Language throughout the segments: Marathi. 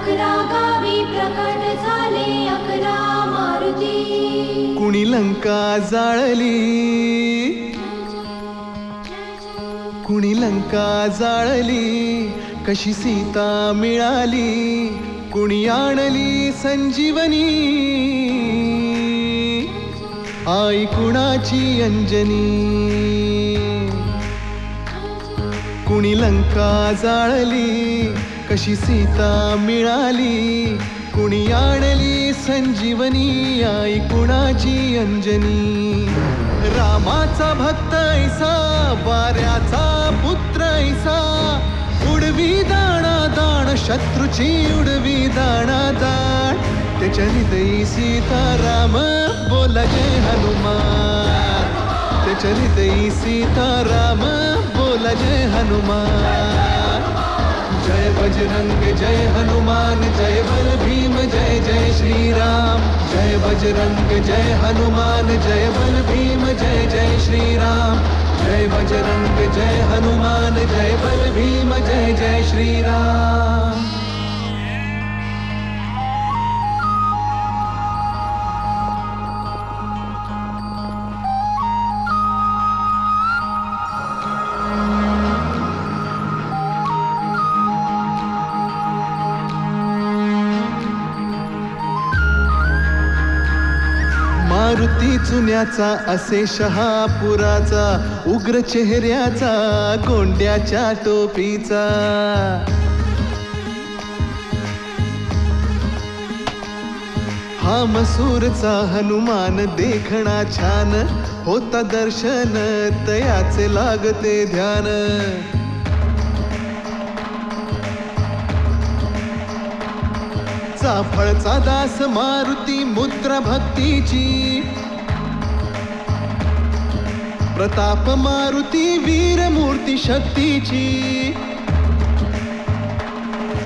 11 गावी प्रकट झाले 11 मारुती. कुणी लंका जाळली, कुणी लंका जाळली, कशी सीता मिळाली, कुणी आणली संजीवनी, आई कुणाची अंजनी. कुणी लंका जाळली, कशी सीता मिळाली, कुणी आणली संजीवनी, आई कुणाची अंजनी. रामाचा भक्त ऐसा, वाऱ्याचा पुत्र ऐसा, उडवी दाणा दाण, शत्रूची उडवी दाणा दाण. त्याच्या हृदयी सीताराम, बोला जय हनुमान. त्याच्या हृदयी सीताराम, बोला जय हनुमान. जय बजरंग जय हनुमान, जय बल भीम जय जय श्रीराम. जय बजरंग जय हनुमान, जय बल भीम जय जय श्रीराम. जय बजरंग जय हनुमान, जय बल भीम जय जय श्रीराम. मारुती चुन्याचा असे शहापुराचा, उग्र चेहऱ्याचा, गोंड्याच्या टोपीचा. हा मसूरचा हनुमान देखणा छान, होता दर्शन तयाचे लागते ध्यान. चाफळचा दास मारुती, मुद्रा भक्तीची, प्रताप मारुती, वीर मूर्ती शक्तीची.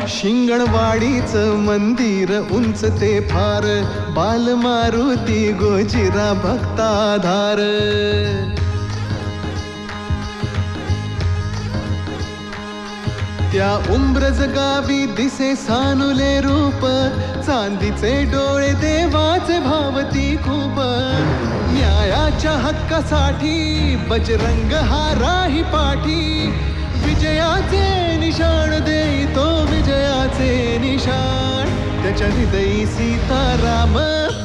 शिंगणवाडीच मंदिर उंच ते फार, बाल मारुती गोजिरा भक्ताधार. त्या उंब्रज गावी दिसे सानुले रूप, चांदीचे डोळे देवाचे भावती खूप. न्यायाच्या हक्कासाठी बजरंग हा राही पाठी, विजयाचे निशाण देतो विजयाचे निशाण. त्याच्या हृदयी सीताराम,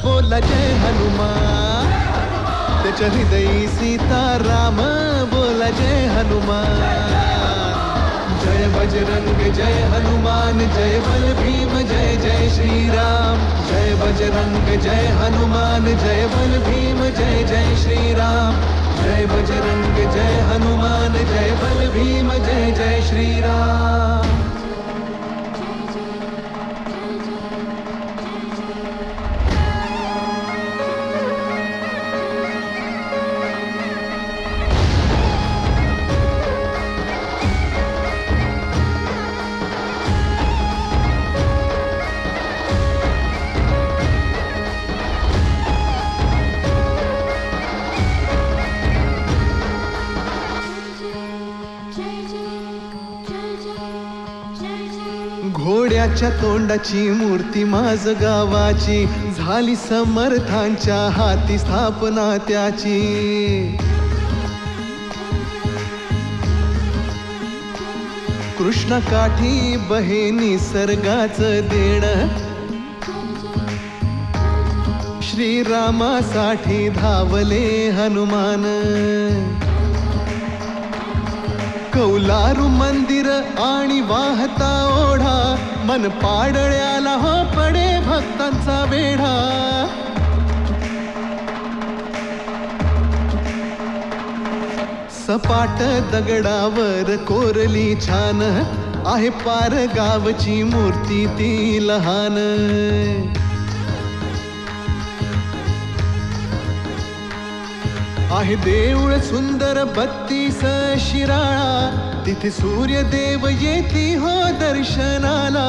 बोला जय हनुमान. त्याच्या हृदयी सीताराम, बोला जय हनुमान. जय बजरंग जय हनुमान, जय बल भीम जय जय श्रीराम. जय बजरंग जय हनुमान, जय बल भीम जय जय श्रीराम. जय बजरंग जय हनुमान, जय बल भीम जय जय श्रीराम. घोड्याच्या तोंडाची मूर्ती माझ गावाची, झाली समर्थांच्या हाती स्थापना त्याची. कृष्णकाठी बहे निसर्गाचं देणं, श्रीरामासाठी धावले हनुमान. कौलारू मंदिर आणि वाहता ओढा, मन पाडळ्याला हो पडे भक्तांचा वेढा. सपाट दगडावर कोरली छान, आहे पार गावची मूर्ती ती लहान. आहे देऊळ सुंदर 32 शिराळा, तिथे सूर्यदेव येती हो दर्शनाला.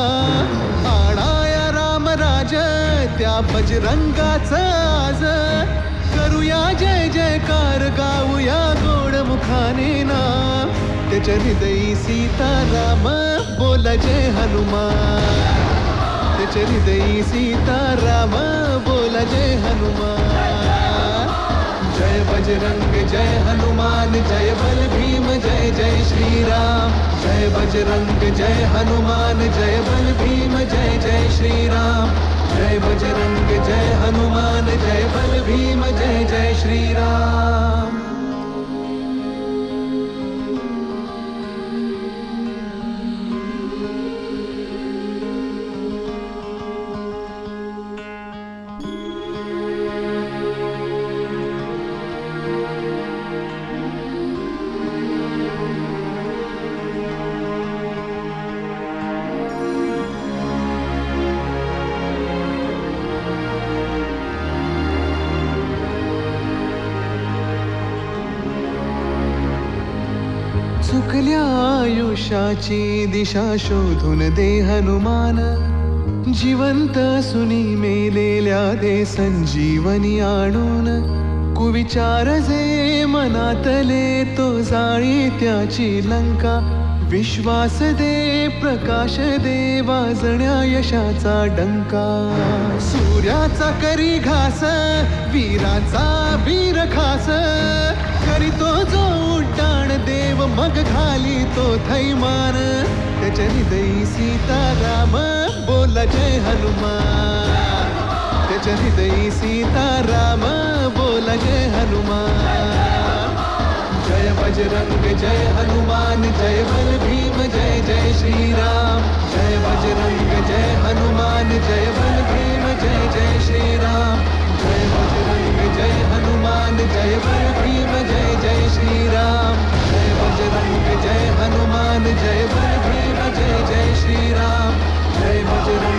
आणाया रामराज त्या बजरंगाचा आज, करूया जय जयकार, गाऊया गोड मुखाने नाम. त्याच्या हृदयी सीताराम, बोला जय हनुमान. त्याच्या हृदयी सीताराम बोला जय हनुमान. जय बजरंग जय हनुमान जय बल भीम जय जय श्रीराम. जय बजरंग जय हनुमान जय बल भीम जय जय श्रीराम. जय बजरंग जय हनुमान जय बल भीम जय जय श्रीराम. चुकल्या आयुष्याची दिशा शोधून दे हनुमान. जिवंत सुनी मेलेल्या दे संजीवनी आणून. कुविचार जे मनातले तो जाळी त्याची लंका. विश्वास दे प्रकाश दे वाजण्या यशाचा डंका. सूर्याचा करी घास वीराचा वीर खास. करीतो जो उड्डाण देव मग घाली तो थैमान. त्याच्या हृदयी सीताराम बोला जय हनुमान. त्याच्या हृदयी सीताराम बोला जय हनुमान. जय बजरंग जय हनुमान जय बल भीम जय जय श्रीराम. जय बजरंग जय हनुमान जय बल भीम जय जय श्रीराम. जय बजरंग जय हनुमान जय बल भीम जय जय श्रीराम. जय बजरंग जय हनुमान जय बल भीम जय जय श्रीराम. जय बजरंग